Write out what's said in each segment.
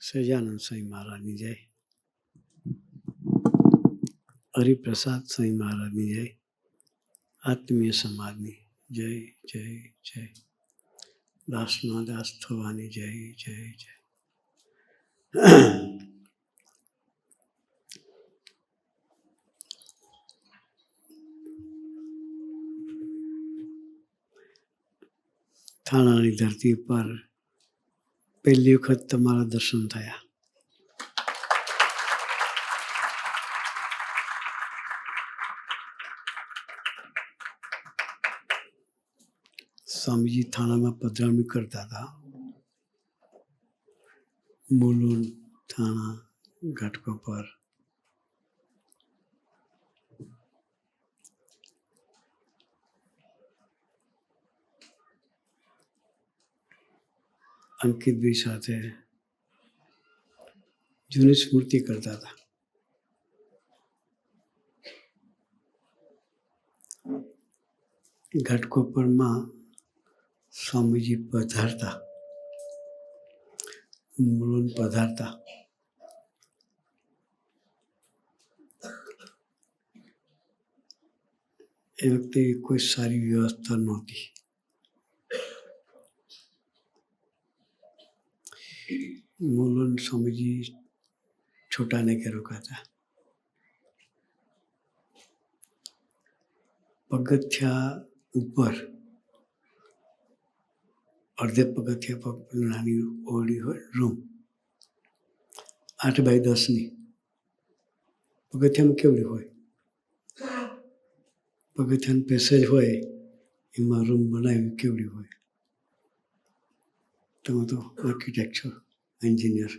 સહજાનંદ સ્વામી મહારાજની જય, હરિપ્રસાદ સ્વામી મહારાજની જય, આત્મીય સમાજની જય જય જય, દાસના દાસ થવાની જય જય જય. થાણાની ધરતી પર પહેલી વખત તમારા દર્શન થયા. સ્વામીજી થાણામાં પધરામણી કરતા હતા. મુલુંડ, થાણા, ઘાટકોપર. અંકિતભાઈ સાથે જૂની સ્મૃતિ કરતા હતા. ઘાટકોપરમાં સ્વામીજી પધારતા, મુલુંડ પધારતા. એ વખતે કોઈ સારી વ્યવસ્થા નહોતી. મુલુંડ સ્વામીજી છોટાને કે રોકાતા. પગથિયા ઉપર અડધે પગથિયા પર નાની ઓરડી હોય, રૂમ 8x10ની. પગથિયામાં કેવડી હોય, પગથિયાનું પેસેજ હોય, એમાં રૂમ બનાવી કેવડી હોય. તમે તો આર્કિટેક્ટ છો, એન્જિનિયર.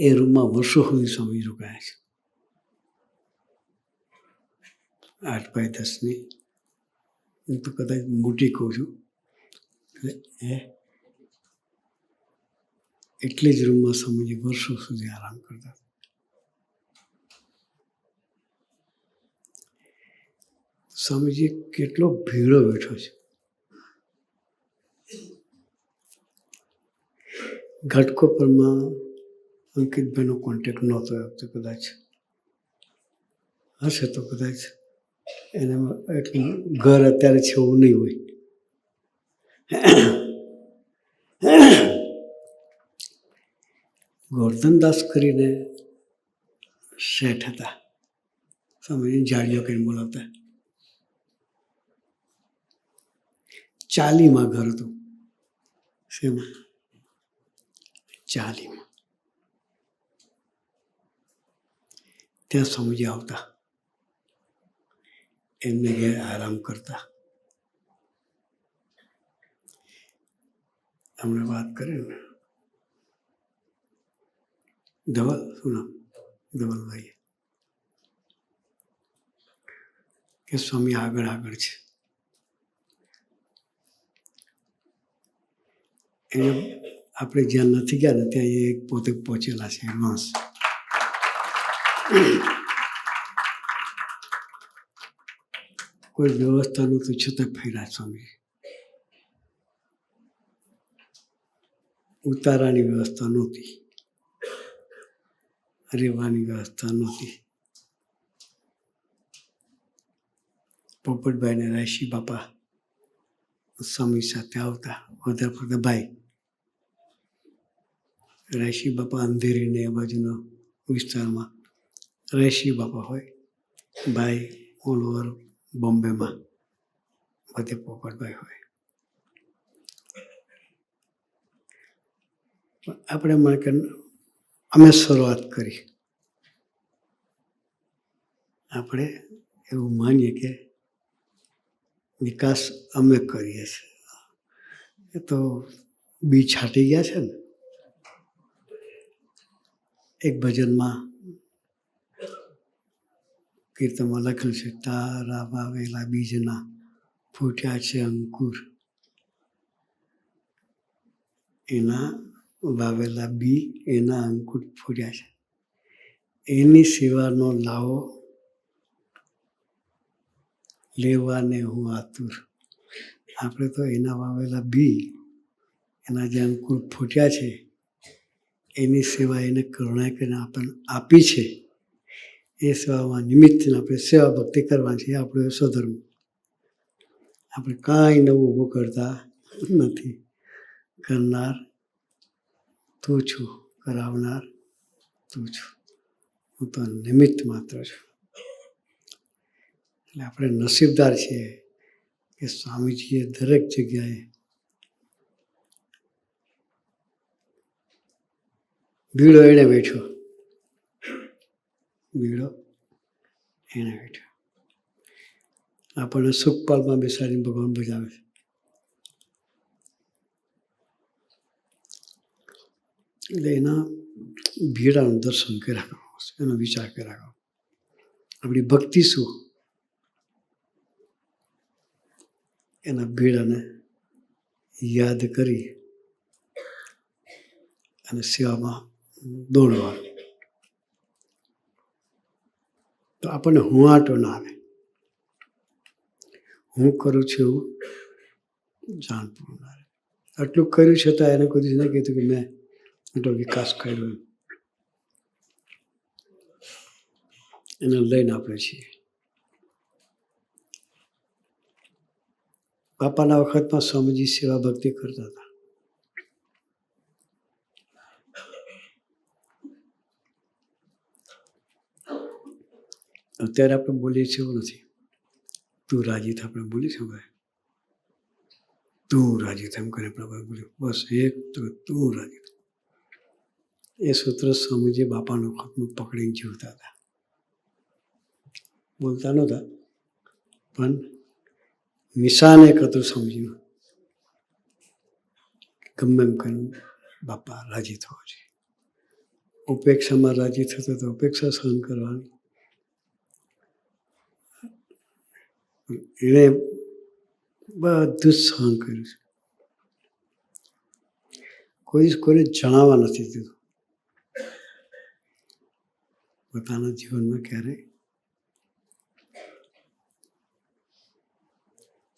એ રૂમમાં વર્ષો સુધી સ્વામી રોકાયા છે. 8x10ની. હું તો કદાચ મોટી કહું છું. એટલી જ રૂમમાં સ્વામીજી વર્ષો સુધી આરામ કરતા. સ્વામીજી કેટલો ભીડો બેઠો છે. ઘાટકોપરમાં અંકિતભાઈનો કોન્ટેક્ટ નહોતો તો કદાચ હશે, તો કદાચ એને એટલું ઘર અત્યારે છે એવું નહીં હોય. ગોરધનદાસ કરીને શેઠ હતા, સ્વામીજી જાળીઓ કરીને બોલાવતા. 40માં ઘર હતું. શેમાં? 40માં. ત્યાં સ્વામીજી આવતા, એમને ઘેર આરામ કરતા. હમણાં વાત કરે ને ધવલ, શું નામ? ધવલભાઈ કે સ્વામી આગળ આગળ છે. એને આપણે જ્યાં નથી ગયા ને ત્યાં એ પોતે પહોંચેલા છે એડવાન્સ. કોઈ વ્યવસ્થા નહોતું છતાં ફર્યા સ્વામી. ઉતારાની વ્યવસ્થા નહોતી, રહેવાની વ્યવસ્થા નહોતી. પોપટભાઈ ને રાયસી બાપા સ્વામી સાથે આવતા, વધારે પડતા ભાઈ. રાયસી બાપા અંધેરીને એ બાજુના વિસ્તારમાં રાયસી બાપા હોય, ભાઈ ઓલ ઓવર બોમ્બેમાં બધે પોપટભાઈ હોય. આપણે મને કે અમે શરૂઆત કરી. આપણે એવું માનીએ કે વિકાસ અમે કરીએ છીએ. એ તો બી છાંટી ગયા છે ને. એક ભજનમાં કીર્તનમાં લખ્યું છે, તારા વાવેલા બીજના ફૂટ્યા છે અંકુર. એના વાવેલા બી, એના અંકુર ફૂટ્યા છે. એની સિવાયનો લાવો લેવાને હું આતુર. આપણે તો એના વાવેલા બી એના જે અંકુર ફૂટ્યા છે એની સેવા એને કરુણા કરીને આપણને આપી છે. એ સેવામાં નિમિત્તને આપણે સેવા ભક્તિ કરવાની છે. આપણો સ્વધર્મ. આપણે કાંઈ નવું ઊભું કરતા નથી. કરનાર તું છું, કરાવનાર તું છું. હું તો નિમિત્ત માત્ર છું. એટલે આપણે નસીબદાર છીએ કે સ્વામીજીએ દરેક જગ્યાએ બીડો એણે બેઠો, બીડો એણે બેઠો. આપણને સુખપાલમાં બેસાડીને ભગવાન બજાવે છે. એટલે એના ભીડાનું દર્શન કર્યા કરો, એનો વિચાર કર્યા કરો. આપણી ભક્તિ શું, એના ભીડાને યાદ કરી અને સેવામાં દોડવા. તો આપણને હુંવાટો ના આવે. હું કરું છું એવું જાણતું ના આવે. આટલું કર્યું છતાં એને કોઈ દિવસ નહીં કીધું કે મેં આટલો વિકાસ કર્યો. એને લઈને આપણે છીએ. બાપાના વખતમાં સ્વામીજી સેવા ભક્તિ કરતા હતા. અત્યારે આપણે બોલીએ છીએ એવું નથી. તું રાજી થા, આપણે બોલી છે ભાઈ. તું રાજી થા એમ કરીને આપણે બોલ્યું. બસ એક તો તું રાજી થા. એ સૂત્ર સ્વામીજી બાપાના વખતમાં પકડીને જીવતા હતા. બોલતા નહોતા, પણ નિશાન એક હતું સ્વામીજીનું. ગમે એમ કરીને બાપા રાજી થવા જોઈએ. ઉપેક્ષામાં રાજી થતો તો ઉપેક્ષા સહન કરવાની. એણે બધું જ સહન કર્યું છે. કોઈને જણાવવા નથી દીધું. પોતાના જીવનમાં ક્યારેય.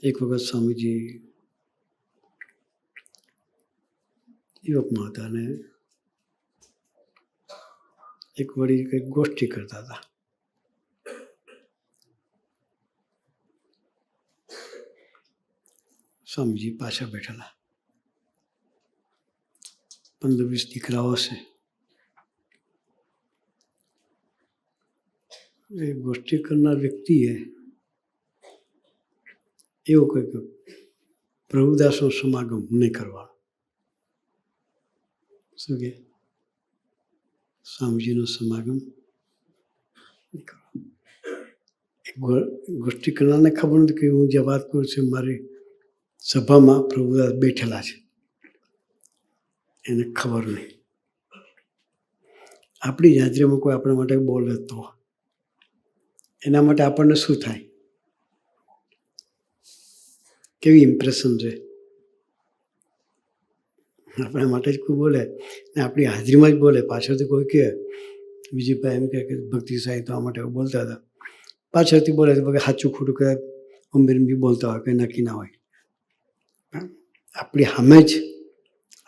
એક વખત સ્વામીજી યુવકમાં હતા અને એક વળી કંઈક ગોષ્ઠી કરતા હતા. સ્વામીજી પાછા બેઠેલા. 15-20 દીકરાઓ હશે. એ ગોષ્ઠી કરનાર વ્યક્તિએ એવું કહ્યું કે પ્રભુદાસનો સમાગમ નહીં કરવાનો. શું કે સ્વામીજીનો સમાગમ નહીં કરવાનો. ગોષ્ઠી કરનારને ખબર નથી કે હું જે વાત કરું છું મારી સભામાં પ્રભુદાસ બેઠેલા છે, એને ખબર નહીં. આપણી હાજરીમાં કોઈ આપણા માટે બોલે તો એના માટે આપણને શું થાય, કેવી ઇમ્પ્રેશન રહે. આપણા માટે જ કોઈ બોલે ને આપણી હાજરીમાં જ બોલે. પાછળથી કોઈ કહે, વિજયભાઈ એમ કહે કે ભક્તિ સાહિત્ય આ માટે બોલતા હતા, પાછળથી બોલે તો સાચું ખોટું કહે ઉમેરીને બી બોલતા હોય, કંઈ નક્કી ના હોય. આપણી સામે જ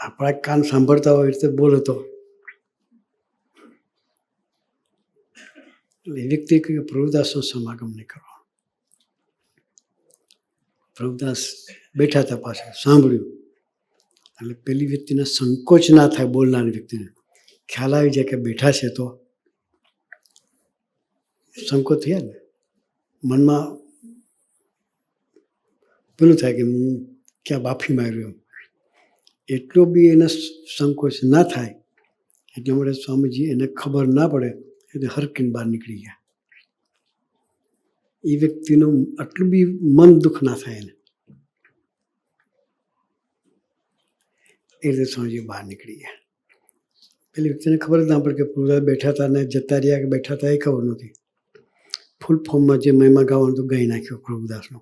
આપણા કાન સાંભળતા હોય એટલે બોલે તો એ વ્યક્તિ કે પ્રભુદાસનો સમાગમ નહીં કરવાનો. પ્રભુદાસ બેઠા હતા, પાછળ સાંભળ્યું. એટલે પેલી વ્યક્તિને સંકોચ ના થાય, બોલનારી વ્યક્તિને ખ્યાલ આવી જાય કે બેઠા છે તો સંકોચ થયા ને મનમાં પેલું થાય કે હું ક્યાં બાફી માર્યો. એટલો બી એને સંકોચ ના થાય એટલા માટે સ્વામીજી એને ખબર ના પડે એટલે હરકીને બહાર નીકળી ગયા. એ વ્યક્તિનું આટલું બી મન દુઃખ ના થાય એને. એ રીતે સ્વામીજી બહાર નીકળી ગયા. પેલી વ્યક્તિને ખબર જ ના પડે કે પૂરા બેઠા હતા ને જતા રહ્યા કે બેઠા હતા એ ખબર નહોતી. ફૂલ ફોર્મમાં જે મહિમા ગાવાનું તો ગાઈ નાખ્યો પ્રભુદાસનો.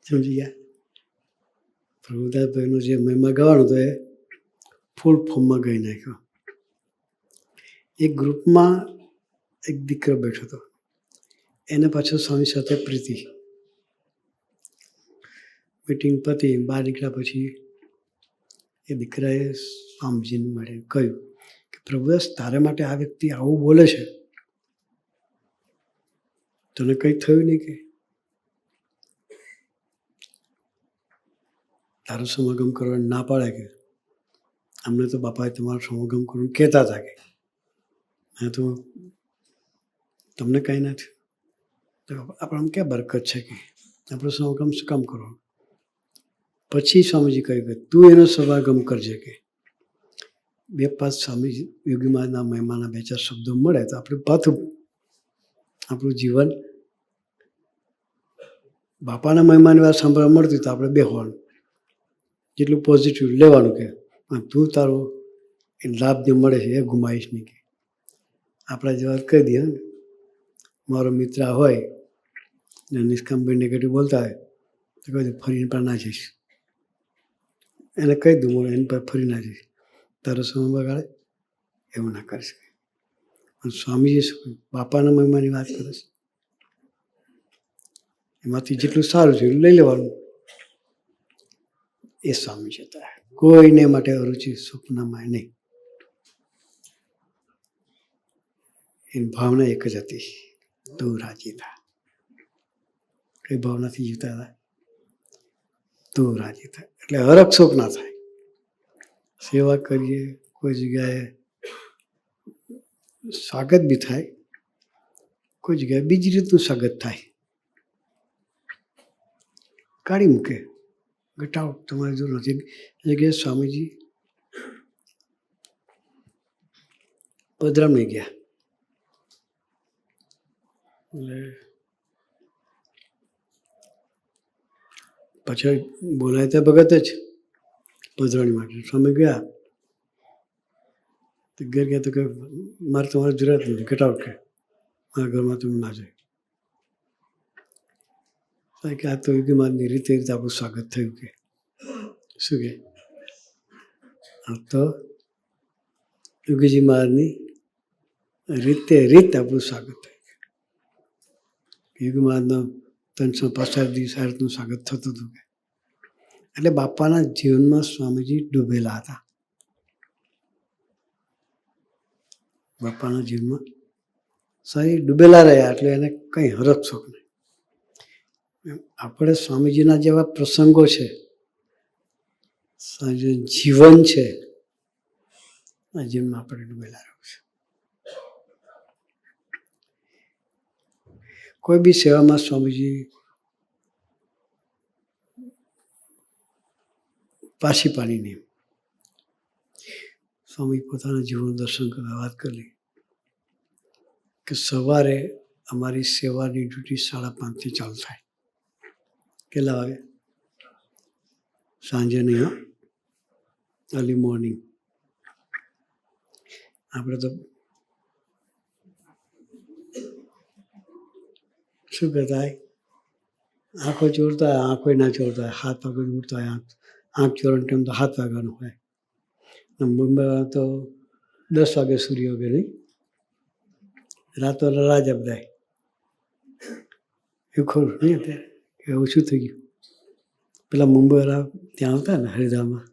સમજી ગયા? પ્રભુદાસભાઈનો જે મહિમા ગાવાનો હતો એ ફૂલ ફોર્મમાં ગાઈ નાખ્યો. એક ગ્રુપમાં એક દીકરો બેઠો હતો. એને પાછળ સ્વામી સાથે પ્રીતિ. મીટિંગ પતી બહાર નીકળ્યા પછી એ દીકરાએ સ્વામીજીને મળીને કહ્યું કે પ્રભુદાસ, તારા માટે આ વ્યક્તિ આવું બોલે છે, તને કંઈ થયું નહીં કે? તારું સમાગમ કરવાનું ના પાડે કે? અમને તો બાપાએ તમારું સમાગમ કરવાનું કહેતા હતા કે હા, તો તમને કાંઈ નથી. તો આપણામાં ક્યાં બરકત છે કે આપણું સમાગમ શું કામ કરવાનું? પછી સ્વામીજી કહ્યું કે તું એનો સમાગમ કરજે કે 2-5 સ્વામીજી યોગીમાના મહિમાના 2-4 શબ્દો મળે તો આપણે પાછું આપણું જીવન બાપાના મહિમાની વાત સાંભળવા મળતી તો આપણે બેસવાનું, જેટલું પોઝિટિવ લેવાનું કે તું તારો એ લાભ જે મળે છે એ ગુમાવીશ નહીં કે. આપણા જેવા કહી દઈએ ને, મારો મિત્ર હોય ને નિષ્કામભાઈ નેગેટિવ બોલતા હોય તો કહી દઉં ફરીને પણ ના જઈશ, એને કહી દઉં મને એની પર ફરી ના જઈશ, તારો સમય બગાડે એવું ના કરી શકે. પણ સ્વામીજી શું બાપાના મહિમાની વાત કરે છે, એમાંથી જેટલું સારું છે એટલું લઈ લેવાનું. એ સ્વામી હતા, કોઈને માટે અરુચિ સ્વપ્નમાં નહીં. એની ભાવના એક જ હતી, તું રાજી થા. કઈ ભાવનાથી જીવતા હતા? તું રાજી થા. એટલે હરખ શોક ના થાય. સેવા કરીએ, કોઈ જગ્યાએ સ્વાગત બી થાય, કોઈ જગ્યાએ બીજી રીતનું સ્વાગત થાય, કાઢી મૂકે, ઘટાડો તમારી જરૂર નથી. એટલે કે સ્વામીજી પધરામણી ગયા, એટલે પછી બોલાય ત્યાં ભગત જ પધરામણી માટે. સ્વામી ગયા તો ઘેર ગયા તો કે મારે તમારી જરૂરત નથી, ઘટાડો કે મારા ઘરમાં તમે ના જાય. કે આ તો યોગીમાની રીતે આપણું સ્વાગત થયું કે શું કે આ તો યોગીજી મહારાજની રીત આપણું સ્વાગત થયું. યોગી મહારાજના 365 દિવસ આ રીતનું સ્વાગત થતું હતું. એટલે બાપાના જીવનમાં સ્વામીજી ડૂબેલા હતા. બાપાના જીવનમાં સ્વામી ડૂબેલા રહ્યા, એટલે એને કંઈ હરખ શોખ નહીં. આપણે સ્વામીજીના જેવા પ્રસંગો છે, જીવન છે, આ જીવનમાં આપણે ડૂબેલા રહવું છે. કોઈ બી સેવામાં સ્વામીજી પાછી પાડી નહીં. સ્વામી પોતાના જીવન દર્શન કરવા વાત કરી કે સવારે અમારી સેવાની ડ્યુટી 5:30 ચાલુ થાય. કેટલા વાગે? સાંજે નહીં, અર્લી મોર્નિંગ. આપણે તો શું કહેતા હોય, આંખો ચોરતા હોય, આંખો ના ચોરતા હોય, 7 વાગે ઉઠતા હોય, આંખ ચોરવાનો ટાઈમ તો 7 વાગ્યાનો હોય. મુંબઈમાં તો 10 વાગે સૂર્ય ઉગે નહીં, રાતો રાજા બધાય. એવું ખરું નહીં અત્યારે કે ઓછું થઈ ગયું. પેલા મુંબઈવાળા ત્યાં આવતા ને હરિદ્વારમાં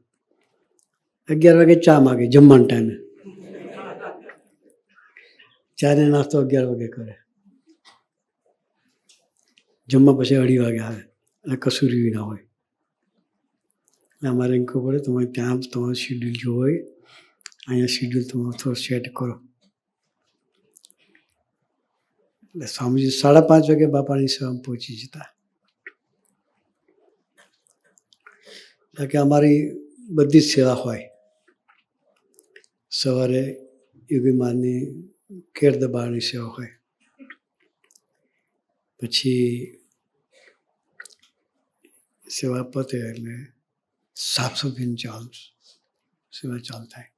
11 વાગે ચા માગે જમવાના ટાઈમે. ચાને નાસ્તો 11 વાગે કરે, જમવા પછી 2:30 વાગે આવે, એટલે કશું રહ્યું ના હોય. અમારે એમ ખબર પડે તમારે ત્યાં તમારું શિડ્યુલ જો હોય, અહીંયા શિડ્યુલ તમારું થોડું સેટ કરો. એટલે સ્વામીજી 5:30 વાગે બાપાની સેવામાં પહોંચી જતા. કે અમારી બધી જ સેવા હોય. સવારે યોગીમાની કેર દબાણની સેવા હોય, પછી સેવા પતે એટલે સાફ સફાઈની સેવા ચાલુ થાય.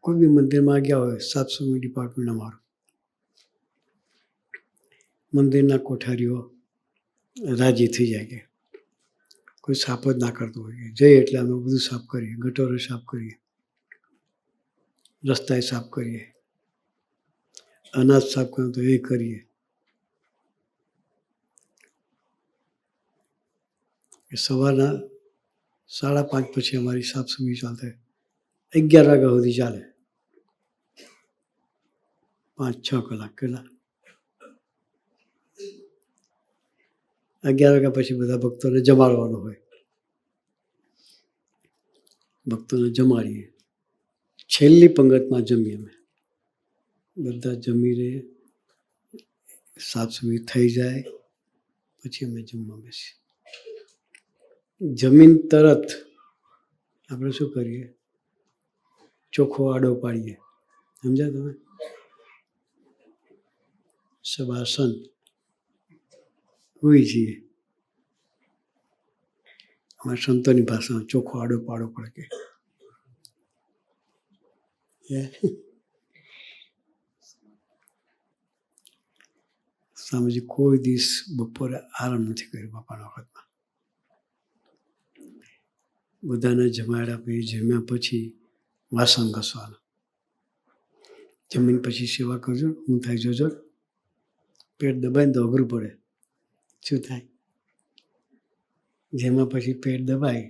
કોઈ બી મંદિરમાં ગયા હોય, સાફ સફાઈ ડિપાર્ટમેન્ટ અમારું. મંદિરના કોઠારીઓ રાજી થઈ જાય કે કોઈ સાફ જ ના કરતું હોય, જઈએ એટલે અમે બધું સાફ કરીએ, ગટરો સાફ કરીએ, રસ્તા સાફ કરીએ, અનાજ સાફ કરવું તો એ કરીએ. સવારના 5:30 પછી અમારી સાફ સફાઈ ચાલશે. 11 વાગ્યા સુધી ચાલે. 5-6 કલાક કેટલા? 11 વાગ્યા પછી બધા ભક્તોને જમાડવાનું હોય. ભક્તોને જમાડીએ. છેલ્લી પંગતમાં જમીએ અમે. બધા જમી રહીએ, સાફ સફાઈ થઈ જાય પછી અમે જમવા બેસીએ. જમીન તરત આપણે શું કરીએ? ચોખ્ખો આડો પાડીએ. સમજ્યા તમે? શવાસન હોઈ છીએ. અમારા સંતોની ભાષામાં ચોખ્ખો આડો પાડો પડે કે સ્વામીજી કોઈ દિવસ બપોરે આરામ નથી કર્યો બાપાના વખતમાં. બધાને જમાડ્યા પછી જમ્યા પછી વાસણ ઘસવાના. જમીન પછી સેવા કરજો, હું થાય જોજો. પેટ દબાઈને તો અઘરું પડે. શું થાય? જેમાં પછી પેટ દબાય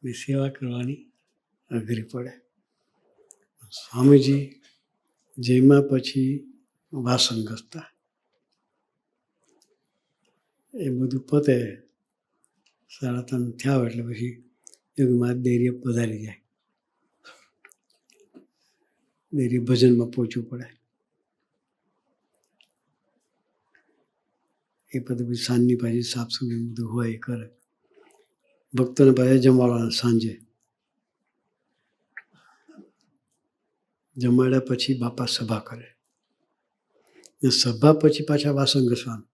ને સેવા કરવાની અઘરી પડે. સ્વામીજી જેમાં પછી વાસણ ઘસતા. એ બધું પતે 3:30 થયા એટલે પછી યોગીમાં ડેરીએ પધારી જાય. ડેરી ભજનમાં પહોંચવું પડે. એ બધું સાંજની પાછી સાફ સફાઈ બધું હોય એ કરે. ભક્તોને પાછા જમાડવાના સાંજે. જમાડ્યા પછી બાપા સભા કરે. ને સભા પછી પાછા વાસણ ઘસવાનું.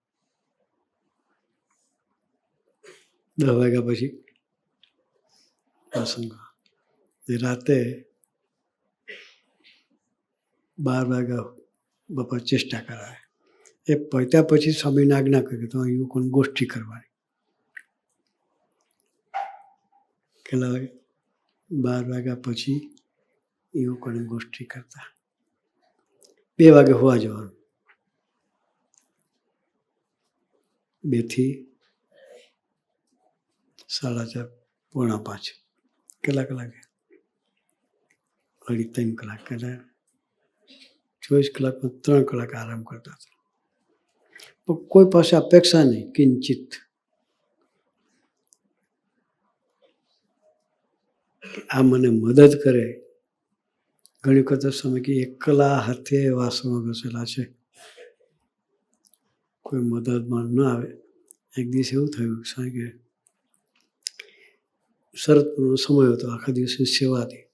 10 વાગ્યા પછી વાસણ. રાતે 12 વાગ્યા બાપા ચેષ્ટા કરાવે. એ પત્યા પછી સ્વામીને આજ્ઞા કરી તો યુવકોને ગોષ્ઠી કરવાની. કેટલા વાગે? 12 વાગ્યા પછી યુવકોને ગોષ્ઠી કરતા. 2 વાગે હોવા જવાનું. 2 થી 4:30 પોણા 5. કેટલા કલાકે? 2.5-3 કલાક. એટલે 24 કલાકમાં 3 કલાક આરામ કરતા હતા. પણ કોઈ પાસે અપેક્ષા નહીં, કિંચિત. આ મને મદદ કરે. ઘણી વખત સમય કે એકલા હાથે વાસણો ઘસેલા છે, કોઈ મદદમાં ન આવે. એક દિવસ એવું થયું કે શરતનો સમય હતો, આખા દિવસની સેવા હતી.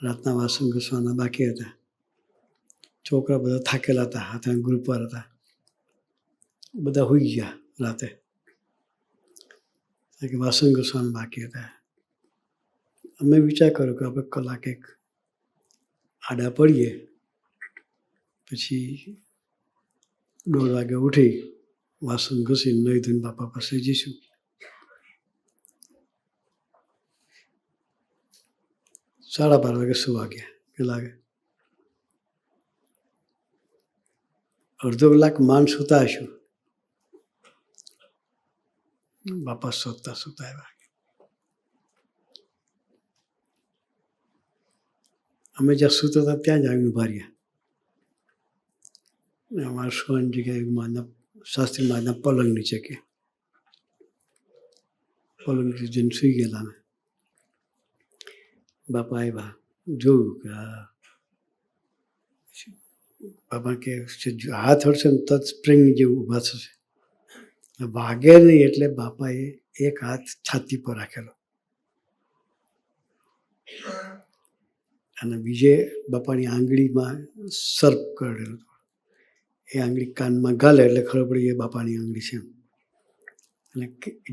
રાતના વાસણ ઘસવાના બાકી હતા. છોકરા બધા થાકેલા હતા, હાથે ગ્રુપ પર હતા. બધા હોઈ ગયા રાતે. વાસણ ઘસવાના બાકી હતા. અમે વિચાર કર્યો કે આપણે કલાક એક આડા પડીએ, પછી 1:30 વાગે ઉઠી વાસણ ઘસી નહીં ધોઈને બાપા પાસે જઈશું. સાડા 12 વાગે સુવા ગયા. કેટલા વાગે? અડધો કલાક માંડ સૂતા હશું. બાપા સૂતા આવ્યા. અમે જ્યાં સૂતા હતા ત્યાં જ આવીને ઉભા રહ્યા. અમારા સુવાની જગ્યાએ શાસ્ત્રી મહારાજના પલંગ નીચે કે પલંગ નીચે જઈને સૂઈ ગયેલા અમે. બાપા આવ્યા, જોયું કે બાપા કે હાથ હડશે ને તત સ્પ્રિંગ જેવું ઊભા થશે. વાગે નહીં એટલે બાપાએ એક હાથ છાતી પર રાખેલો અને બીજે બાપાની આંગળીમાં સર્પ કરેલો. એ આંગળી કાનમાં ગાલે એટલે ખબર પડી એ બાપાની આંગળી છે. અને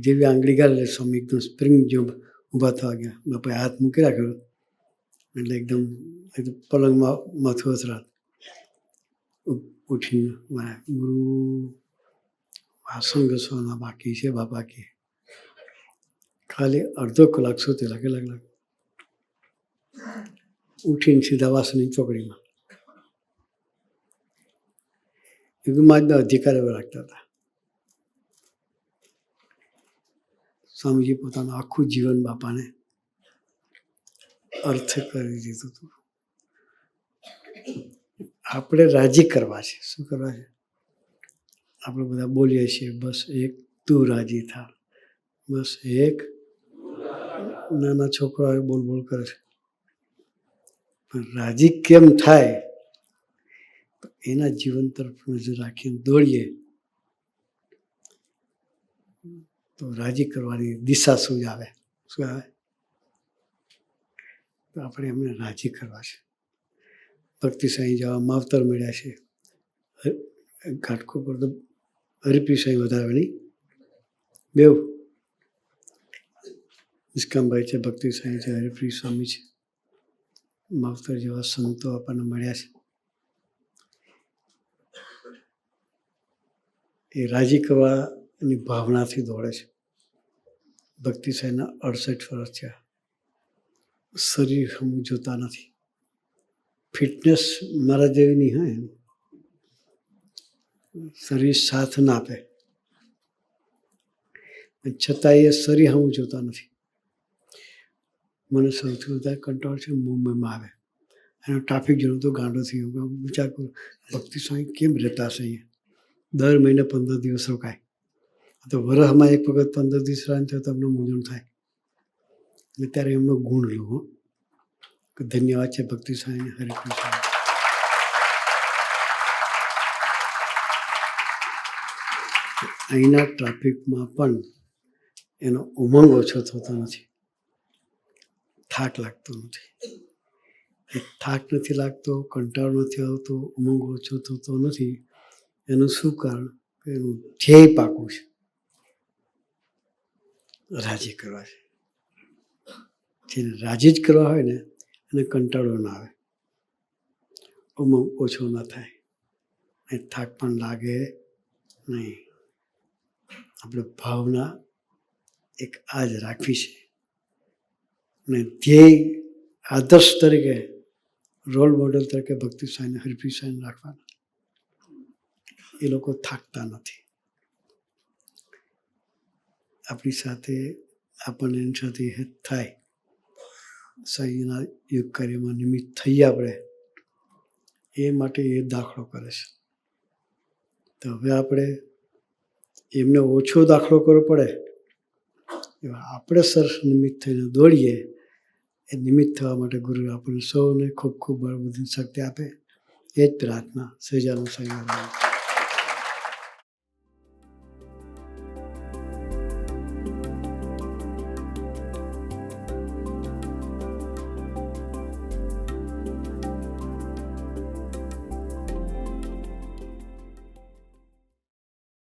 જેવી આંગળી ગાલે એટલે સ્વામી એકદમ સ્પ્રિંગ જેવું ઊભા થવા ગયા. બાપાએ હાથ મૂકી રાખેલો એટલે એકદમ પલંગમાં માથું અથડાટ. ઉઠીને ગુરુ વાસણ ઘસવાના બાકી છે બાપા કે. ખાલી અડધો કલાક સૂતેલા. કેટલા કલાક? ઉઠીને સીધા વાસણની ચોકડીમાં. યોગી મહારાજના અધિકાર એવા રાખતા હતા. સ્વામીજી પોતાનું આખું જીવન બાપાને અર્થ કરી દીધું હતું. આપણે રાજી કરવા છે. શું કરવા છે? આપણે બધા બોલીએ છીએ, બસ એક તું રાજી થા, બસ એક. નાના છોકરાઓ બોલ બોલ કરે છે, પણ રાજી કેમ થાય? તો એના જીવન તરફ નજર રાખીને દોડીએ તો રાજી કરવાની દિશા શું આવે? શું આવે? તો આપણે એમને રાજી કરવા છે. ભક્તિ સાંઈ જવા માવતર મળ્યા છે. ઘાટકો પર તો હરિપ્રિય સાંઈ વધારે નહીં, બેવ નિષ્કામભાઈ છે, ભક્તિ સાંઈ છે, હરિપ્રિય સ્વામી છે. માવતર જેવા સંતો આપણને મળ્યા છે. એ રાજી કરવાની ભાવનાથી દોડે છે. ભક્તિ સાંઈના 68 વર્ષ થયા. શરીર હમ જોતા નથી. ફિટનેસ મારા જેવી નહીં હોય, શરીર સાથ ના આપે, છતાં એ શરીર હમ જોતા નથી. મને સૌથી વધારે કંટાળો છે મુંબઈમાં આવે એનો ટ્રાફિક જોયું તો ગાંડો થઈ ગયો. વિચાર કરું, ભક્તિ સાંઈ કેમ રહેતા હશે અહીંયા? દર મહિને 15 દિવસ રોકાય, તો વરસમાં એક વખત 15 દિવસ રાન થયો તો અમને મૂંઝવણ થાય. અને ત્યારે એમનો ગુણ લો. ધન્યવાદ છે ભક્તિ સાંઈ, હરિપ્રિય સાંઈ. અહીંના ટ્રાફિકમાં પણ એનો ઉમંગ ઓછો થતો નથી, થાક લાગતો નથી. થાક નથી લાગતો, કંટાળો નથી આવતો, ઉમંગ ઓછો થતો નથી. એનું શું કારણ? એનું ધ્યેય પાકું છે, રાજી કરવા છે. જેને રાજી જ કરવા હોય ને એને કંટાળો ના આવે, ઉમંગ ઓછો ના થાય, અને થાક પણ લાગે નહીં. આપણે ભાવના એક આ જ રાખવી છે, અને ધ્યેય આદર્શ તરીકે, રોલ મોડેલ તરીકે ભક્તિ સાંઈને, હરિપ્રિય સાંઈને રાખવાના. એ લોકો થાકતા નથી. આપણી સાથે આપણને એની સાથે હેત થાય, સાંઈના યોગ કાર્યમાં નિમિત્ત થઈએ આપણે, એ માટે એ દાખલો કરે છે. તો હવે આપણે એમને ઓછો દાખલો કરવો પડે, એવા આપણે સરસ નિમિત્ત થઈને દોડીએ. એ નિમિત્ત થવા માટે ગુરુ આપણને સૌને ખૂબ ખૂબ બળ બુદ્ધિ શક્તિ આપે. એ જ પ્રાર્થના. સહજાનંદ સ્વામી.